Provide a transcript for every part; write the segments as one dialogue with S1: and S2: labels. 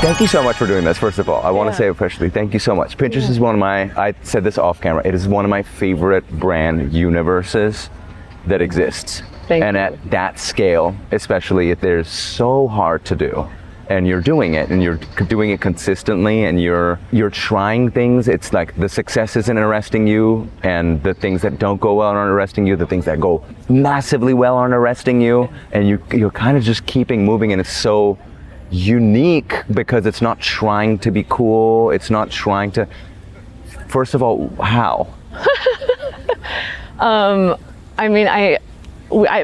S1: Thank you so much for doing this, first of all. I want to say officially, thank you so much. Pinterest is one of my, I said this off camera, it is one of my favorite brand universes that exists. And at that scale, especially, they're so hard to do. And you're doing it, and you're doing it consistently, and you're trying things. It's like the success isn't arresting you, and the things that don't go well aren't arresting you. The things that go massively well aren't arresting you, and you're kind of just keeping moving, and it's so unique because it's not trying to be cool. It's not trying to. First of all, how?
S2: I mean,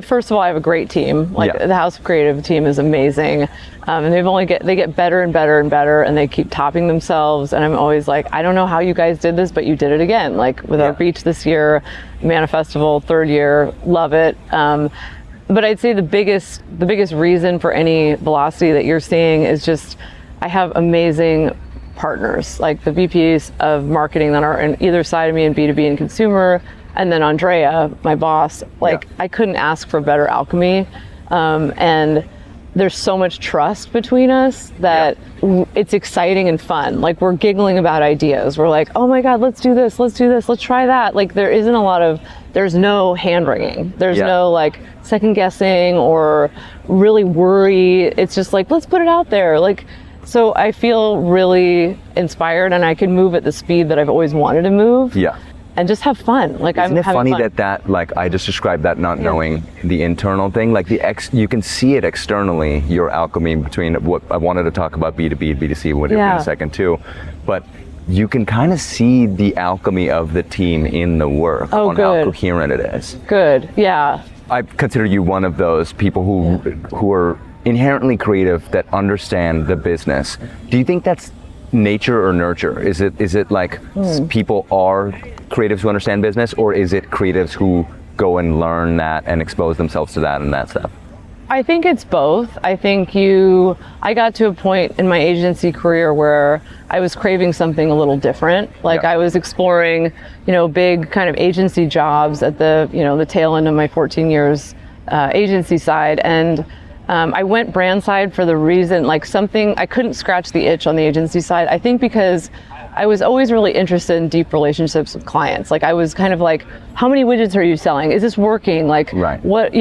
S2: first of all, I have a great team. Like the House of Creative team is amazing, and they get better and better and better, and they keep topping themselves. And I'm always like, I don't know how you guys did this, but you did it again. Like with our beach this year, Manifestival, 3rd year, love it. But I'd say the biggest reason for any velocity that you're seeing is just I have amazing partners, like the VPs of marketing that are on either side of me in B2B and consumer, and then Andrea, my boss. Like I couldn't ask for better alchemy, and there's so much trust between us that it's exciting and fun. Like we're giggling about ideas. We're like, oh my God, let's do this, let's try that. Like there's no hand wringing. There's no like second guessing or really worry. It's just like, let's put it out there. Like, so I feel really inspired, and I can move at the speed that I've always wanted to move. Yeah. And just have fun. Like
S1: Isn't it funny that like I just described that not knowing the internal thing, like you can see it externally, your alchemy between what I wanted to talk about B2B and B2C in a second too, but you can kind of see the alchemy of the team in the work on how coherent it is.
S2: Good, yeah.
S1: I consider you one of those people who are inherently creative, that understand the business. Do you think that's nature or nurture? Is it like people are creatives who understand business, or is it creatives who go and learn that and expose themselves to that and that stuff?
S2: I think it's both. I think I got to a point in my agency career where I was craving something a little different. Like I was exploring, big kind of agency jobs at the tail end of my 14 years agency side, and I went brand side for the reason, like something, I couldn't scratch the itch on the agency side. I think because I was always really interested in deep relationships with clients. Like I was kind of like, how many widgets are you selling? Is this working? Like what,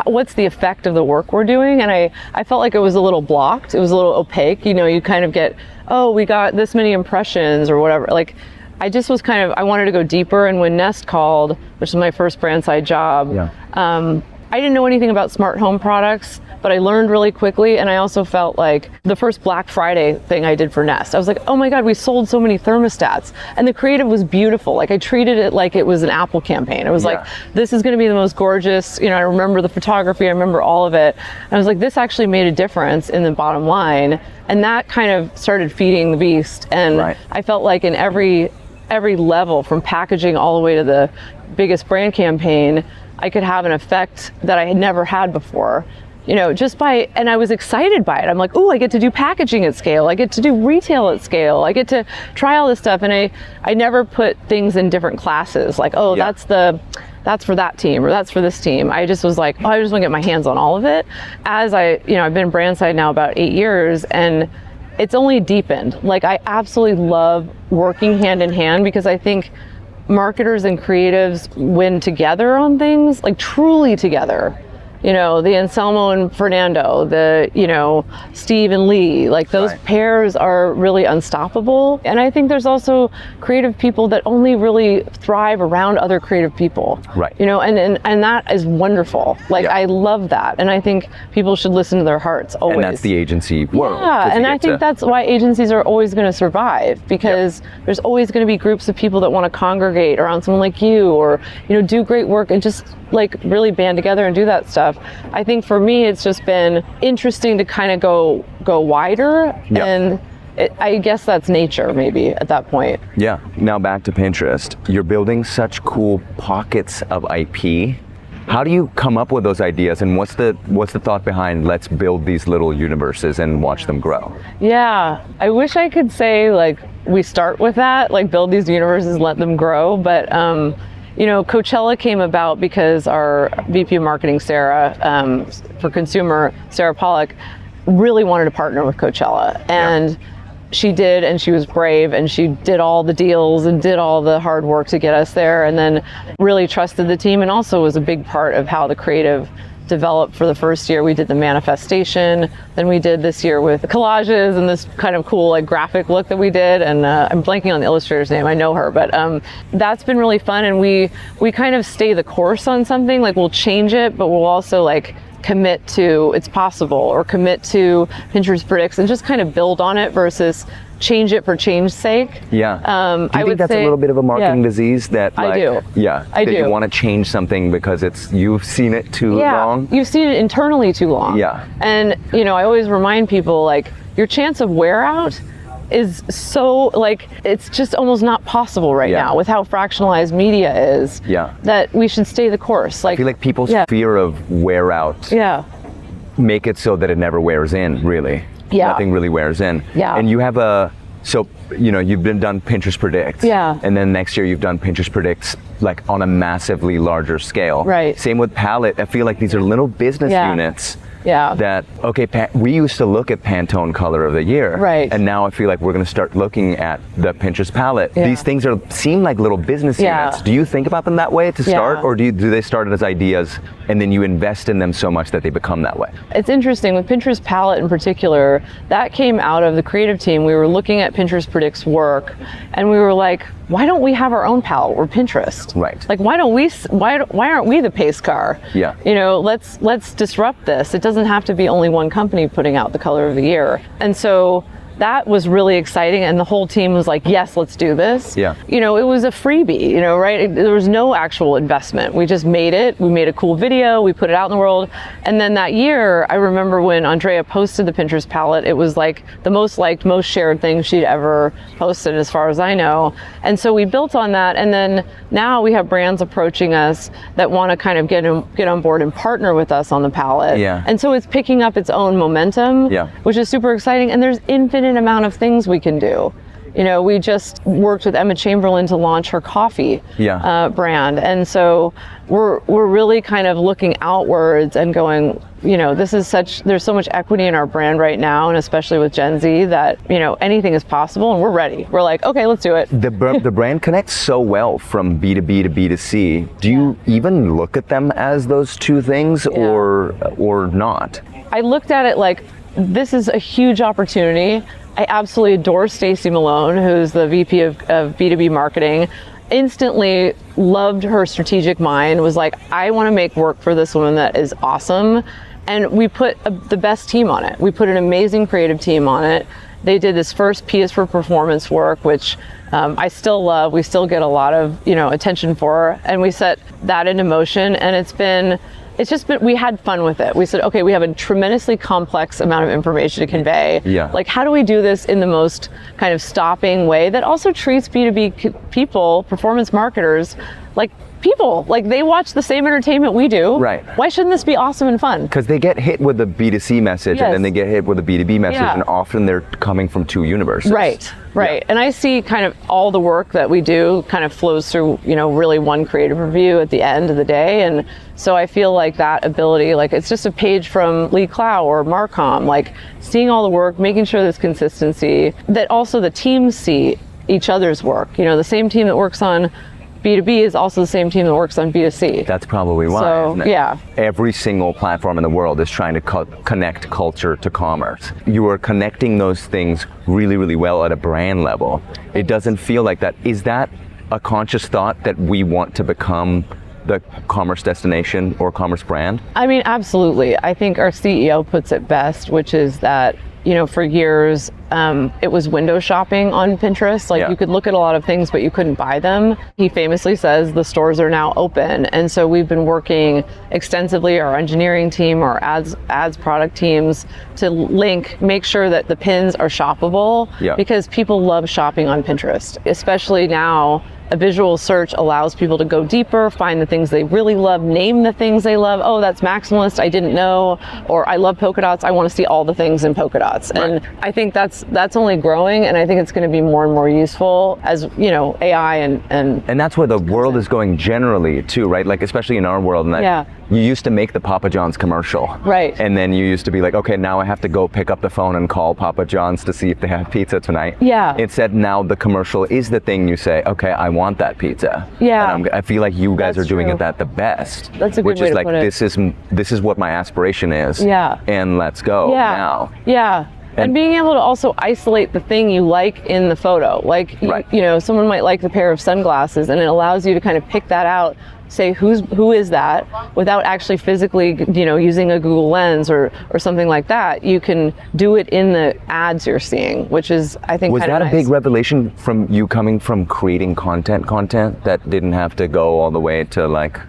S2: what's the effect of the work we're doing? And I felt like it was a little blocked. It was a little opaque. You kind of get, oh, we got this many impressions or whatever. Like I just was I wanted to go deeper. And when Nest called, which was my first brand side job, I didn't know anything about smart home products, but I learned really quickly. And I also felt like the first Black Friday thing I did for Nest, I was like, oh my God, we sold so many thermostats. And the creative was beautiful. Like I treated it like it was an Apple campaign. It was like, this is gonna be the most gorgeous, I remember the photography, I remember all of it. And I was like, this actually made a difference in the bottom line. And that kind of started feeding the beast. And I felt like in every level, from packaging all the way to the biggest brand campaign, I could have an effect that I had never had before, and I was excited by it. I'm like, oh, I get to do packaging at scale. I get to do retail at scale. I get to try all this stuff. And I never put things in different classes. Like, oh, that's for that team, or that's for this team. I just was like, oh, I just want to get my hands on all of it. As I've been brand side now about 8 years, and it's only deepened. Like I absolutely love working hand in hand, because I think marketers and creatives win together on things, like truly together. The Anselmo and Fernando, the, Steve and Lee, like those pairs are really unstoppable. And I think there's also creative people that only really thrive around other creative people. And that is wonderful. Like I love that. And I think people should listen to their hearts always.
S1: And that's the agency world.
S2: Yeah, and I think that's why agencies are always going to survive, because there's always going to be groups of people that want to congregate around someone like you, or, do great work and just like really band together and do that stuff. I think for me, it's just been interesting to kind of go wider, and I guess that's nature maybe at that point.
S1: Yeah. Now back to Pinterest. You're building such cool pockets of IP. How do you come up with those ideas, and what's the thought behind let's build these little universes and watch them grow? Yeah,
S2: I wish I could say like we start with that, like build these universes, let them grow, but Coachella came about because our VP of marketing, Sarah, for consumer, Sarah Pollock, really wanted to partner with Coachella. And she did, and she was brave, and she did all the deals and did all the hard work to get us there, and then really trusted the team, and also was a big part of how the creative developed. For the first year we did the manifestation, then we did this year with collages and this kind of cool like graphic look that we did, and I'm blanking on the illustrator's name, I know her, but that's been really fun. And we kind of stay the course on something, like we'll change it, but we'll also like commit to it's possible, or commit to Pinterest predicts, and just kind of build on it versus change it for change's sake.
S1: Yeah. Do you think that's a little bit of a marketing disease that like,
S2: I do.
S1: Yeah.
S2: I do.
S1: You want to change something because you've seen it too long?
S2: You've seen it internally too long.
S1: Yeah.
S2: And I always remind people, like, your chance of wear out is so, like, it's just almost not possible right now with how fractionalized media is.
S1: Yeah.
S2: That we should stay the course. Like,
S1: I feel like people's fear of wear out make it so that it never wears in, really.
S2: Yeah.
S1: Nothing really wears in.
S2: Yeah.
S1: And you have you've done Pinterest Predicts.
S2: Yeah.
S1: And then next year you've done Pinterest Predicts like on a massively larger scale.
S2: Right.
S1: Same with Palette. I feel like these are little business units.
S2: Yeah.
S1: That, we used to look at Pantone Color of the Year.
S2: Right.
S1: And now I feel like we're going to start looking at the Pinterest palette.
S2: Yeah.
S1: These things seem like little business units. Do you think about them that way to start? Or do they start as ideas and then you invest in them so much that they become that way?
S2: It's interesting with Pinterest palette in particular, that came out of the creative team. We were looking at Pinterest Predict's work, and we were like, why don't we have our own palette? We're Pinterest.
S1: Right.
S2: Like, why aren't we the pace car?
S1: Yeah.
S2: Let's disrupt this. It doesn't have to be only one company putting out the color of the year. And so that was really exciting, and the whole team was like, yes, let's do this.
S1: Yeah.
S2: It was a freebie, right? There was no actual investment. We just made it. We made a cool video. We put it out in the world. And then that year, I remember when Andrea posted the Pinterest palette, it was like the most liked, most shared thing she'd ever posted, as far as I know. And so we built on that. And then now we have brands approaching us that want to kind of get on board and partner with us on the palette.
S1: Yeah.
S2: And so it's picking up its own momentum, which is super exciting. And there's infinite amount of things we can do. We just worked with Emma Chamberlain to launch her coffee brand, and so we're really kind of looking outwards and going, there's so much equity in our brand right now, and especially with Gen Z, that anything is possible, and we're ready. We're like, okay, let's do it.
S1: The brand connects so well from B2B to B2C. Do you even look at them as those two things, or not? I
S2: looked at it like, this is a huge opportunity. I absolutely adore Stacey Malone, who's the VP of B2B marketing. Instantly loved her strategic mind, was like, I want to make work for this woman that is awesome. And we put the best team on it. We put an amazing creative team on it. They did this first P is for performance work, which I still love. We still get a lot of attention for, and we set that into motion, and we had fun with it. We said, okay, we have a tremendously complex amount of information to convey.
S1: Yeah.
S2: Like, how do we do this in the most kind of stopping way that also treats B2B people, performance marketers, like people? Like, they watch the same entertainment we do.
S1: Right.
S2: Why shouldn't this be awesome and fun?
S1: Because they get hit with the B2C message, and then they get hit with the B2B message, and often they're coming from two universes.
S2: Right.
S1: Yeah.
S2: And I see kind of all the work that we do kind of flows through, really one creative review at the end of the day. And so I feel like that ability, like, it's just a page from Lee Clow or Marcom, like seeing all the work, making sure there's consistency, that also the teams see each other's work. The same team that works on B2B is also the same team that works on B2C.
S1: That's probably why.
S2: So,
S1: isn't it? Every single platform in the world is trying to connect culture to commerce. You are connecting those things really, really well at a brand level. It doesn't feel like that. Is that a conscious thought that we want to become the commerce destination or commerce brand? I
S2: mean, absolutely. I think our CEO puts it best, which is that, for years, it was window shopping on Pinterest. Like, you could look at a lot of things, but you couldn't buy them. He famously says the stores are now open. And so we've been working extensively, our engineering team, our ads product teams, to make sure that the pins are shoppable, because people love shopping on Pinterest, especially now a visual search allows people to go deeper, find the things they really love, name the things they love. Oh, that's maximalist, I didn't know. Or I love polka dots, I want to see all the things in polka dots.
S1: Right.
S2: And I think that's only growing, and I think it's going to be more and more useful as, you know, AI
S1: and that's where the world is going generally too, right? Like especially in our world, and that you used to make the Papa John's commercial.
S2: Right.
S1: And then you used to be like, okay, now I have to go pick up the phone and call Papa John's to see if they have pizza tonight.
S2: Yeah.
S1: Instead, now the commercial is the thing you say, okay, I want that pizza.
S2: Yeah.
S1: And I feel like you guys
S2: That's
S1: are doing
S2: true.
S1: it the best.
S2: That's a good
S1: which
S2: way
S1: is
S2: to
S1: like,
S2: put it.
S1: this is what my aspiration is.
S2: Yeah.
S1: And let's go now.
S2: Yeah. And being able to also isolate the thing you like in the photo. Like, you know, someone might like the pair of sunglasses, and it allows you to kind of pick that out, say who is that, without actually physically, you know, using a Google Lens or something like that. You can do it in the ads you're seeing, which is, I think,
S1: was
S2: kind
S1: that
S2: of
S1: a
S2: nice.
S1: big revelation from you coming from creating content that didn't have to go all the way to like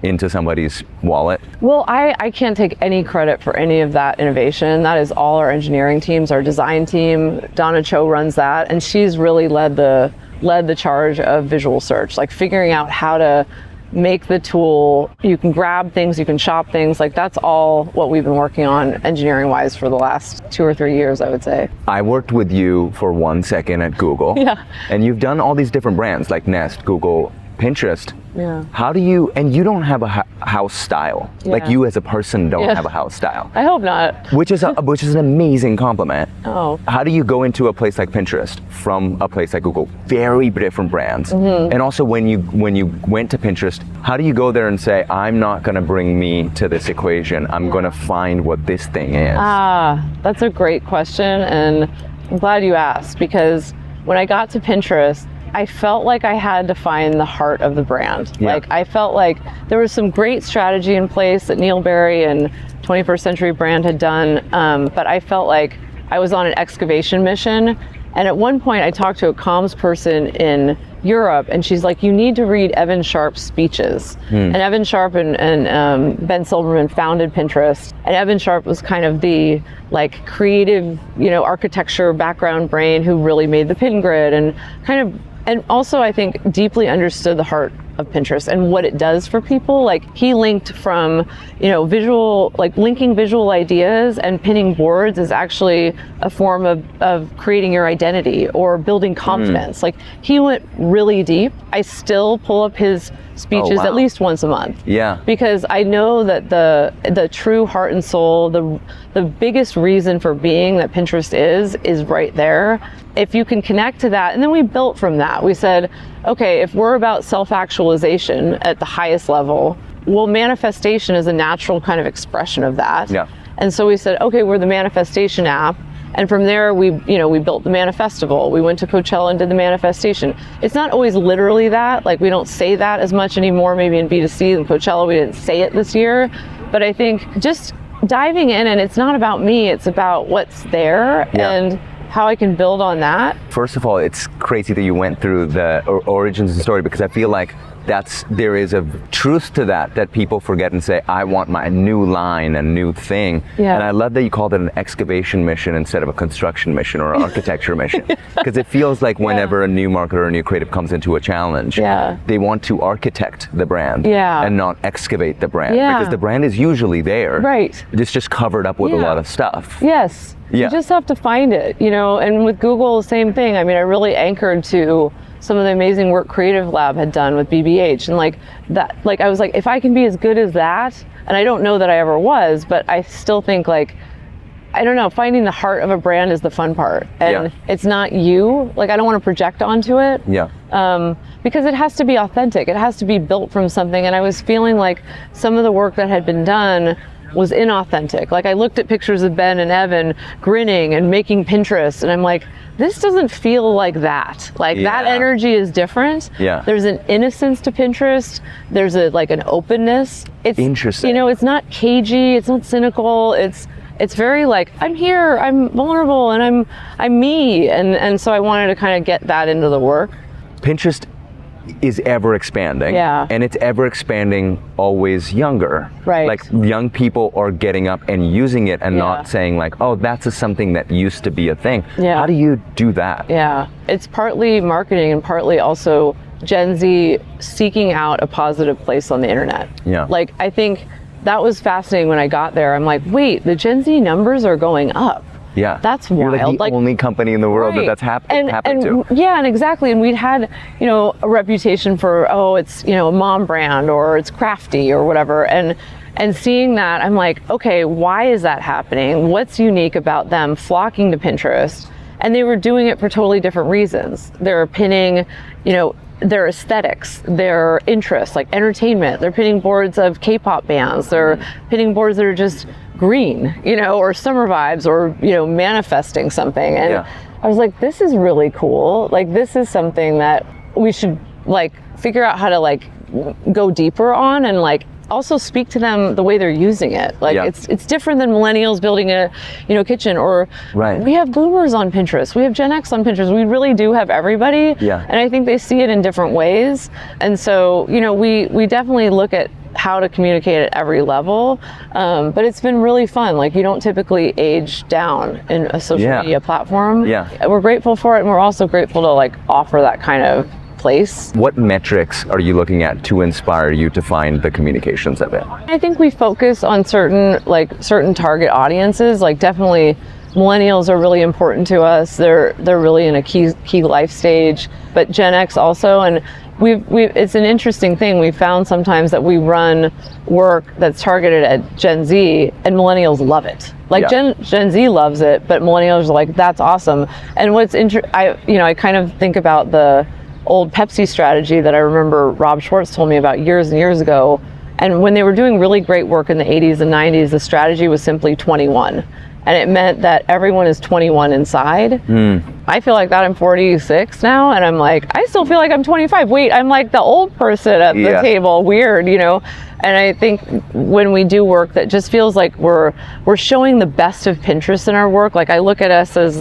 S1: into somebody's wallet?
S2: Well, I can't take any credit for any of that innovation. That is all our engineering teams, our design team. Donna Cho runs that, and she's really led the charge of visual search, like figuring out how to make the tool, you can grab things, you can shop things, like that's all what we've been working on engineering wise for the last 2 or 3 years, I would say.
S1: I worked with you for 1 second at Google.
S2: Yeah.
S1: And you've done all these different brands like Nest, Google, Pinterest.
S2: Yeah.
S1: How do you, and you don't have a house style. Like
S2: Yeah.
S1: you as a person don't
S2: Yeah.
S1: have a house style.
S2: I hope not.
S1: Which is an amazing compliment.
S2: Oh.
S1: How do you go into a place like Pinterest from a place like Google? Very different brands.
S2: Mm-hmm.
S1: And also when you went to Pinterest, how do you go there and say, I'm not gonna bring me to this equation, I'm gonna find what this thing is?
S2: That's a great question, and I'm glad you asked, because when I got to Pinterest, I felt like I had to find the heart of the brand.
S1: Yeah.
S2: Like I felt like there was some great strategy in place that Neil Barry and 21st Century Brand had done, but I felt like I was on an excavation mission. And at one point I talked to a comms person in Europe, and she's like, you need to read Evan Sharp's speeches. And Evan Sharp and Ben Silberman founded Pinterest, and Evan Sharp was kind of the like creative, you know, architecture background brain who really made the pin grid and and also I think deeply understood the heart of Pinterest and what it does for people. Like he linked from, you know, linking visual ideas and pinning boards is actually a form of creating your identity or building confidence. Like he went really deep. I still pull up his speeches at least once a month.
S1: Yeah.
S2: Because I know that the true heart and soul, the biggest reason for being that Pinterest is right there. If you can connect to that, and then we built from that. We said, okay, if we're about self-actualization at the highest level, well, manifestation is a natural kind of expression of that.
S1: Yeah.
S2: And so we said, okay, we're the manifestation app. And from there, we built the Manifestival. We went to Coachella and did the manifestation. It's not always literally that. Like we don't say that as much anymore. Maybe in B2C and Coachella, we didn't say it this year. But I think just diving in, and it's not about me. It's about what's there and how I can build on that.
S1: First of all, it's crazy that you went through the origins of the story, because I feel like there is a truth to that people forget and say, I want my new line, a new thing.
S2: Yeah.
S1: And I love that you called it an excavation mission instead of a construction mission or an architecture mission. Because it feels like whenever a new marketer or a new creative comes into a challenge, they want to architect the brand and not excavate the brand. Because the brand is usually there.
S2: Right.
S1: It's just covered up with a lot of stuff.
S2: Yes.
S1: Yeah.
S2: You just have to find it, you know, and with Google, the same thing. I mean, I really anchored to some of the amazing work Creative Lab had done with BBH, and like that, like I was like, if I can be as good as that, and I don't know that I ever was, but I still think like, I don't know, finding the heart of a brand is the fun part, and it's not you. Like I don't want to project onto it. Because it has to be authentic. It has to be built from something, and I was feeling like some of the work that had been done was inauthentic. Like I looked at pictures of Ben and Evan grinning and making Pinterest, and I'm like, this doesn't feel like that. Like that energy is different. There's an innocence to Pinterest. There's an openness. It's
S1: interesting.
S2: You know, it's not cagey. It's not cynical. It's very like, I'm here. I'm vulnerable, and I'm me. And so I wanted to kind of get that into the work.
S1: Pinterest is ever expanding, and it's ever expanding always younger.
S2: Right.
S1: Like young people are getting up and using it and not saying like, oh, that's something that used to be a thing. How do you do that?
S2: It's partly marketing and partly also Gen Z seeking out a positive place on the internet.
S1: Yeah.
S2: Like, I think that was fascinating when I got there. I'm like, wait, the Gen Z numbers are going up.
S1: Yeah.
S2: That's
S1: You're
S2: wild.
S1: like the only company in the world
S2: Right.
S1: that's happened to.
S2: Yeah, and exactly. And we'd had, a reputation for, it's, a mom brand or it's crafty or whatever. And seeing that, I'm like, okay, why is that happening? What's unique about them flocking to Pinterest? And they were doing it for totally different reasons. They're pinning, their aesthetics, their interests, like entertainment. They're pinning boards of K-pop bands. They're pinning boards that are just green, or summer vibes, or, manifesting something. And I was like, this is really cool. Like, this is something that we should figure out how to go deeper on, and also speak to them the way they're using it. It's different than millennials building a kitchen, or we have boomers on Pinterest, we have Gen X on Pinterest. We really do have everybody, and I think they see it in different ways. And so we definitely look at how to communicate at every level, but it's been really fun. You don't typically age down in a social media platform. We're grateful for it, and we're also grateful to offer that kind of place.
S1: What metrics are you looking at to inspire you to find the communications of it?
S2: I think we focus on certain target audiences. Definitely millennials are really important to us. They're really in a key life stage, but Gen X also. And it's an interesting thing. We found sometimes that we run work that's targeted at Gen Z, and millennials love it. Gen Z loves it, but millennials are like, that's awesome. And what's I kind of think about the old Pepsi strategy that I remember Rob Schwartz told me about years and years ago. And when they were doing really great work in the 80s and 90s, the strategy was simply 21. And it meant that everyone is 21 inside. I feel like that. I'm 46 now, and I'm like, I still feel like I'm 25. Wait, I'm like the old person at the table. Weird, And I think when we do work that just feels like we're showing the best of Pinterest in our work. I look at us as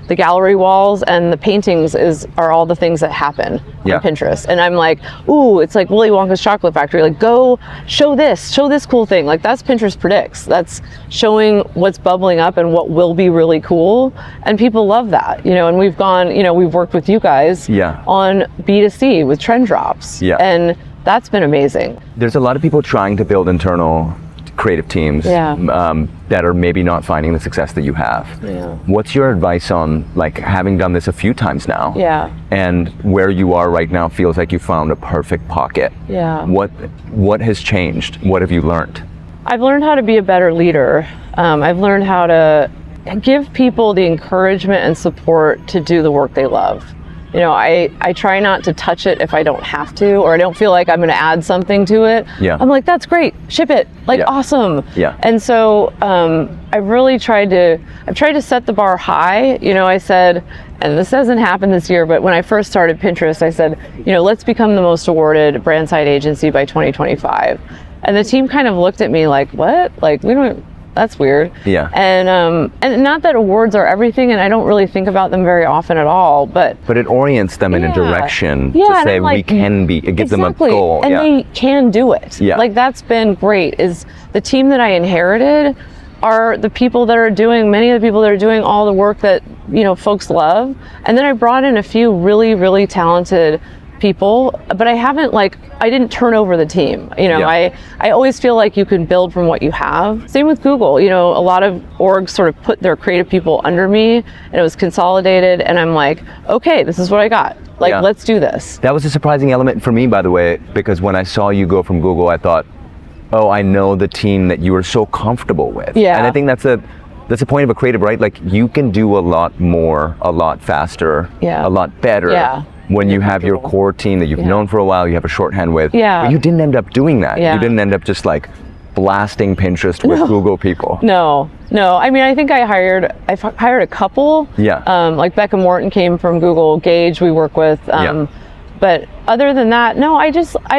S2: the gallery walls, and the paintings are all the things that happen on Pinterest. And I'm like, ooh, it's like Willy Wonka's chocolate factory. Go show this cool thing. That's Pinterest predicts. That's showing what's bubbling up and what will be really cool. And people love that, and we've gone, we've worked with you guys on B2C with trend drops. And that's been amazing.
S1: There's a lot of people trying to build internal creative teams that are maybe not finding the success that you have. What's your advice on having done this a few times now? And where you are right now feels like you found a perfect pocket. What has changed? What have you learned?
S2: I've learned how to be a better leader. I've learned how to give people the encouragement and support to do the work they love. I try not to touch it if I don't have to, or I don't feel like I'm going to add something to it. I'm like, that's great, ship it, awesome. And so I've really tried to set the bar high. I said, and this hasn't happened this year, but when I first started Pinterest, I said, let's become the most awarded brand side agency by 2025. And the team kind of looked at me like, what? We don't. That's weird. And not that awards are everything, and I don't really think about them very often at all, but
S1: it orients them in a direction to say we can be. It gives them a goal,
S2: and they can do it. That's been great. Is the team that I inherited are the people that are doing many of the people that are doing all the work that folks love, and then I brought in a few really, really talented people, but I didn't turn over the team. I always feel like you can build from what you have. Same with Google. A lot of orgs sort of put their creative people under me, and it was consolidated, and I'm like, okay, this is what I got. Let's do this. That
S1: was a surprising element for me, by the way, because when I saw you go from Google, I thought, oh, I know the team that you are so comfortable with. And I think that's a point of a creative, right? You can do a lot more, a lot faster, a lot better. When you have your core team that you've known for a while, you have a shorthand with. But you didn't end up doing that. You didn't end up just blasting Pinterest with Google people.
S2: No. I mean, I think I hired a couple. Becca Morton came from Google. Gage we work with. But other than that, no.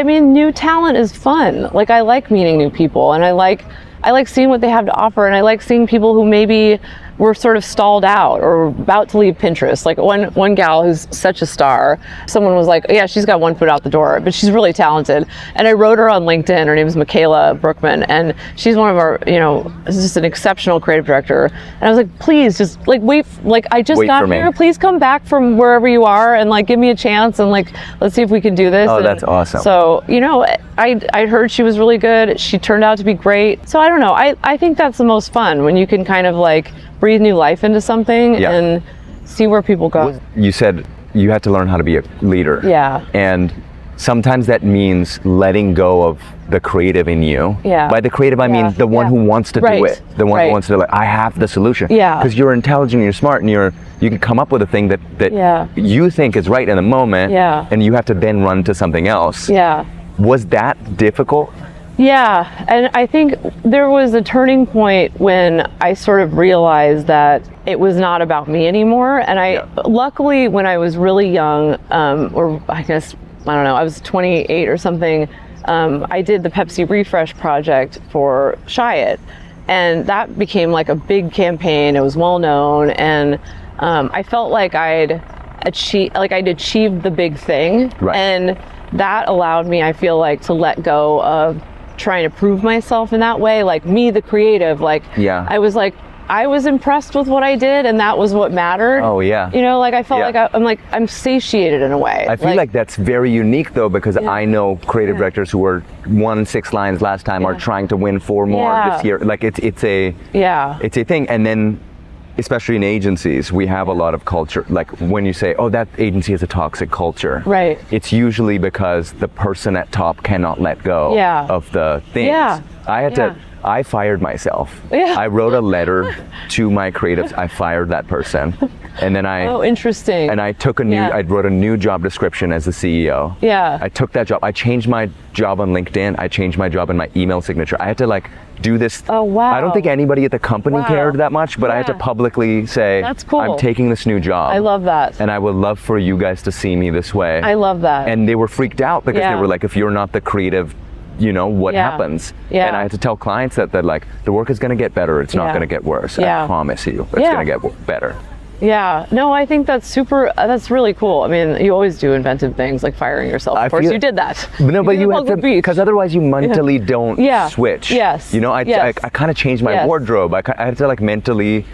S2: New talent is fun. I like meeting new people, and I like seeing what they have to offer, and I like seeing people who maybe we're sort of stalled out or about to leave Pinterest. Like one gal who's such a star, someone was like, yeah, she's got one foot out the door, but she's really talented. And I wrote her on LinkedIn. Her name is Michaela Brookman, and she's one of our, just an exceptional creative director. And I was like, please just like wait, like I just got here. Please come back from wherever you are and like give me a chance and like let's see if we can do this.
S1: Oh,
S2: and
S1: that's awesome.
S2: So I heard she was really good. She turned out to be great. So I don't know. I think that's the most fun when you can kind of like breathe new life into something and see where people go.
S1: You said you had to learn how to be a leader.
S2: Yeah.
S1: And sometimes that means letting go of the creative in you.
S2: Yeah.
S1: By the creative, I mean the one who wants to do it. The one who wants to like, I have the solution.
S2: Yeah.
S1: Because you're intelligent, you're smart, and you can come up with a thing that you think is right in the moment.
S2: Yeah.
S1: And you have to then run to something else.
S2: Yeah.
S1: Was that difficult?
S2: Yeah, and I think there was a turning point when I sort of realized that it was not about me anymore. And luckily, when I was really young, or I guess, I don't know, I was 28 or something, I did the Pepsi Refresh project for Chiat. And that became like a big campaign. It was well known. And I felt like I'd achieved the big thing.
S1: Right.
S2: And that allowed me, I feel like, to let go of trying to prove myself in that way, like me, the creative, like I was impressed with what I did, and that was what mattered.
S1: Oh yeah.
S2: Like I felt like I'm satiated in a way.
S1: I feel like that's very unique though, because I know creative directors who were won 6 lines last time are trying to win 4 more this year. Like it's a thing. And then especially in agencies, we have a lot of culture. Like when you say, oh, that agency has a toxic culture.
S2: Right.
S1: It's usually because the person at top cannot let go of the things.
S2: Yeah.
S1: I fired myself.
S2: Yeah.
S1: I wrote a letter to my creatives. I fired that person. And then
S2: oh, interesting.
S1: And I took I wrote a new job description as the CEO.
S2: Yeah.
S1: I took that job. I changed my job on LinkedIn. I changed my job in my email signature. I had to like do this.
S2: Oh, wow.
S1: I don't think anybody at the company cared that much, but I had to publicly say,
S2: that's cool.
S1: I'm taking this new job.
S2: I love that.
S1: And I would love for you guys to see me this way.
S2: I love that.
S1: And they were freaked out because they were like, if you're not the creative, what happens?
S2: Yeah.
S1: And I had to tell clients that like, the work is going to get better. It's not going to get worse. I promise you, it's going to get better.
S2: Yeah, no, I think that's that's really cool. I mean, you always do inventive things like firing yourself. Of course, you did that.
S1: No, but you have to, because otherwise you mentally don't switch.
S2: Yes.
S1: I kind of changed my wardrobe. I had to like mentally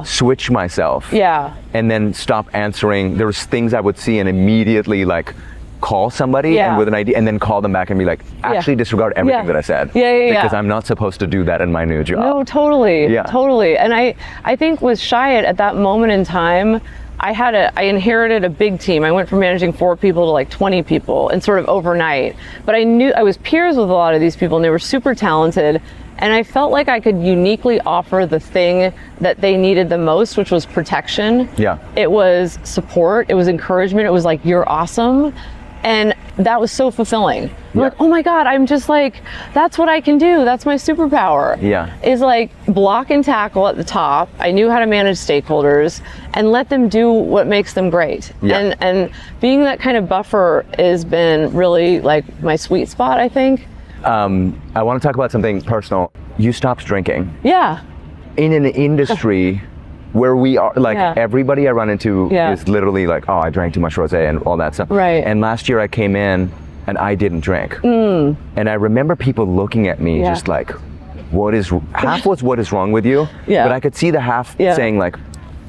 S1: switch myself.
S2: Yeah.
S1: And then stop answering. There was things I would see and immediately like call somebody and with an idea and then call them back and be like, actually disregard everything that I said. Because I'm not supposed to do that in my new job.
S2: No, totally.
S1: Yeah.
S2: Totally. And I think with Chiat at that moment in time, I inherited a big team. I went from managing 4 people to like 20 people and sort of overnight. But I knew I was peers with a lot of these people and they were super talented. And I felt like I could uniquely offer the thing that they needed the most, which was protection.
S1: Yeah.
S2: It was support. It was encouragement. It was like, you're awesome. And that was so fulfilling. I'm like, oh my God, I'm just like, that's what I can do. That's my superpower. Yeah. Is like block and tackle at the top. I knew how to manage stakeholders and let them do what makes them great. Yeah. And being that kind of buffer has been really like my sweet spot, I think.
S1: I want to talk about something personal. You stopped drinking.
S2: Yeah.
S1: In an industry where we are, like everybody I run into is literally like, oh, I drank too much rosé and all that stuff.
S2: Right.
S1: And last year I came in and I didn't drink. And I remember people looking at me just like, half was what is wrong with you? But I could see the half saying like,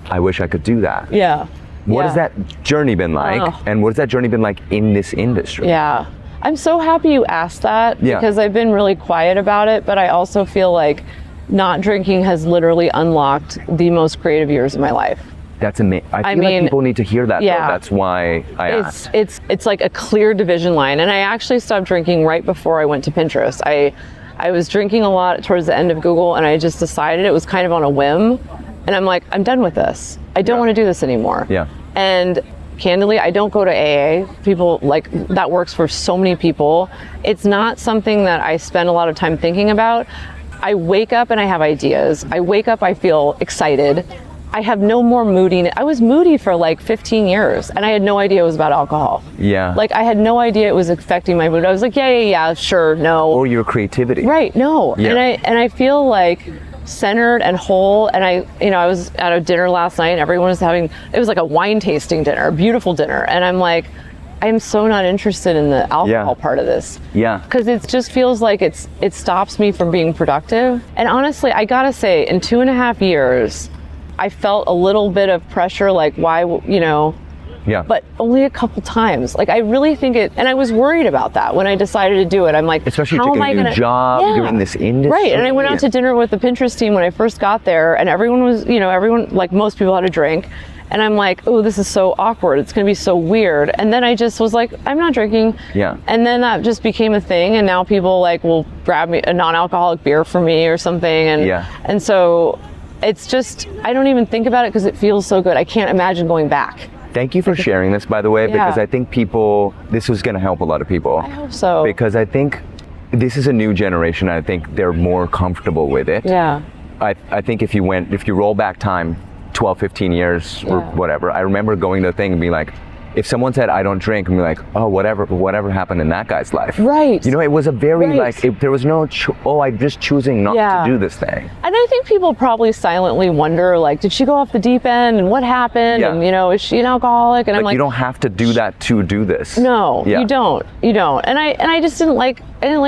S1: I wish I could do that.
S2: Yeah.
S1: What has that journey been like? And what has that journey been like in this industry?
S2: Yeah. I'm so happy you asked that because I've been really quiet about it, but I also feel like not drinking has literally unlocked the most creative years of my life.
S1: That's amazing. I feel like people need to hear that though. That's why I asked.
S2: It's like a clear division line. And I actually stopped drinking right before I went to Pinterest. I was drinking a lot towards the end of Google and I just decided it was kind of on a whim. And I'm like, I'm done with this. I don't want to do this anymore. Yeah. And candidly, I don't go to AA. People like that works for so many people. It's not something that I spend a lot of time thinking about. I wake up and I have ideas. I wake up, I feel excited. I have no more moodiness. I was moody for like 15 years and I had no idea it was about alcohol. Yeah. Like I had no idea it was affecting my mood. I was like, yeah, sure, no.
S1: Or your creativity.
S2: Right, no. Yeah. And I feel like centered and whole. And I was at a dinner last night and everyone was it was like a wine tasting dinner, a beautiful dinner. And I'm like, I'm so not interested in the alcohol part of this.
S1: Yeah.
S2: Because it just feels like it stops me from being productive. And honestly, I gotta say, in 2.5 years, I felt a little bit of pressure, like why,
S1: Yeah.
S2: but only a couple times. Like I really think and I was worried about that when I decided to do it. I'm like,
S1: especially
S2: how
S1: taking
S2: am I
S1: a new
S2: gonna
S1: job, you're in this industry.
S2: Right, and I went out to dinner with the Pinterest team when I first got there, and everyone was, everyone, like most people had a drink. And I'm like, oh, this is so awkward. It's going to be so weird. And then I just was like, I'm not drinking.
S1: Yeah.
S2: And then that just became a thing. And now people like will grab me a non-alcoholic beer for me or something. And so it's just, I don't even think about it because it feels so good. I can't imagine going back.
S1: Thank you for sharing this, by the way, because I think this is going to help a lot of people.
S2: I hope so.
S1: Because I think this is a new generation. I think they're more comfortable with it.
S2: Yeah.
S1: I think if you roll back time 12, 15 years or whatever, I remember going to the thing and being like, if someone said I don't drink, and be like, oh, whatever happened in that guy's life.
S2: Right.
S1: It was a very there was no, I'm just choosing not to do this thing.
S2: And I think people probably silently wonder, like, did she go off the deep end and what happened?
S1: Yeah.
S2: And, is she an alcoholic? And I'm like,
S1: you don't have to do that to do this.
S2: No, you don't. And I just didn't like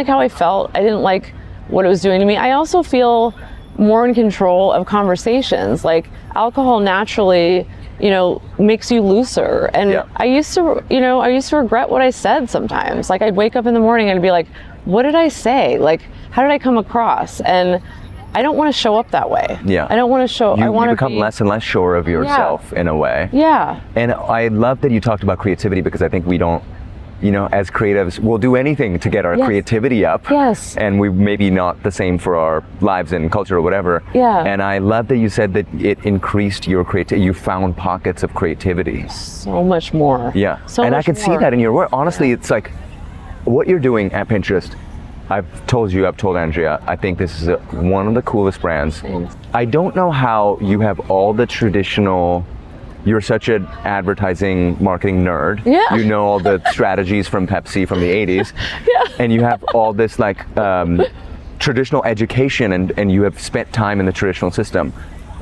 S2: how I felt. I didn't like what it was doing to me. I also feel more in control of conversations. Like alcohol naturally, makes you looser. And I used to regret what I said sometimes. Like I'd wake up in the morning and I'd be like, what did I say? Like, how did I come across? And I don't want to show up that way. Yeah. I don't want to show, I want to
S1: become less and less sure of yourself in a way.
S2: Yeah.
S1: And I love that you talked about creativity, because I think we don't, as creatives, we'll do anything to get our creativity up.
S2: Yes.
S1: And we maybe not the same for our lives and culture or whatever.
S2: Yeah.
S1: And I love that you said that it increased your creativity. You found pockets of creativity.
S2: So much more.
S1: Yeah. And I can see that in your work. Honestly, it's like what you're doing at Pinterest. I've told Andrea, I think this is one of the coolest brands.
S2: Thanks.
S1: I don't know how you have all the traditional. You're such an advertising marketing nerd.
S2: Yeah.
S1: You know all the strategies from Pepsi from the 80s.
S2: Yeah.
S1: And you have all this traditional education and you have spent time in the traditional system,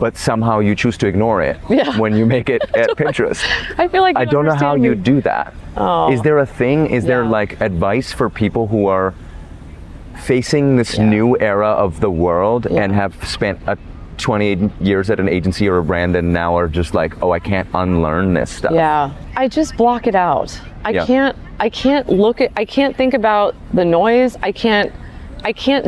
S1: but somehow you choose to ignore it when you make it at Pinterest.
S2: I feel like
S1: I don't know how you do that.
S2: Oh.
S1: Is there a thing? Is there advice for people who are facing this new era of the world and have spent 28 years at an agency or a brand and now are just like, oh, I can't unlearn this stuff?
S2: Yeah, I just block it out. I can't think about the noise. I can't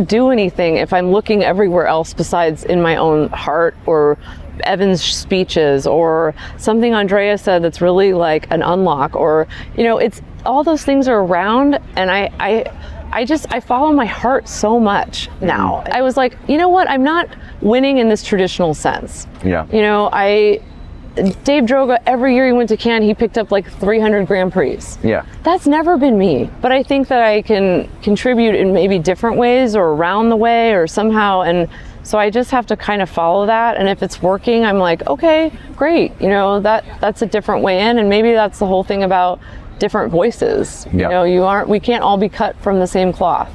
S2: do anything if I'm looking everywhere else besides in my own heart or Evan's speeches or something Andrea said that's really like an unlock, or it's all those things are around, and I follow my heart so much now. I was like, you know what? I'm not winning in this traditional sense.
S1: Yeah.
S2: Dave Droga, every year he went to Cannes, he picked up like 300 Grand Prix.
S1: Yeah.
S2: That's never been me. But I think that I can contribute in maybe different ways or around the way or somehow. And so I just have to kind of follow that. And if it's working, I'm like, okay, great. That's a different way in. And maybe that's the whole thing about different voices. We can't all be cut from the same cloth.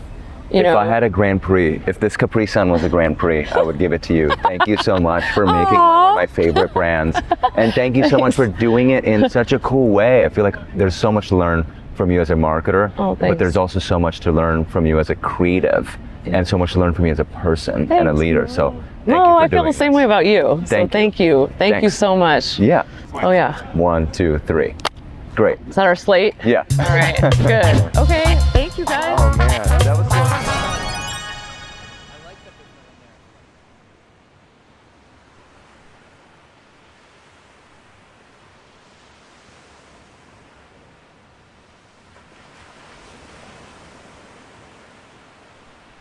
S2: If
S1: I had a Grand Prix, if this Capri Sun was a Grand Prix, I would give it to you. Thank you so much for making one of my favorite brands. And thank you so much for doing it in such a cool way. I feel like there's so much to learn from you as a marketer, but there's also so much to learn from you as a creative and so much to learn from you as a person and a leader. So thank you for
S2: I feel the same way about you. Thank you. Thank you so much.
S1: Yeah.
S2: Oh yeah.
S1: 1, 2, 3. Great.
S2: Is that our slate?
S1: Yeah.
S2: All right. Good. Okay. Thank you guys.
S1: Oh man.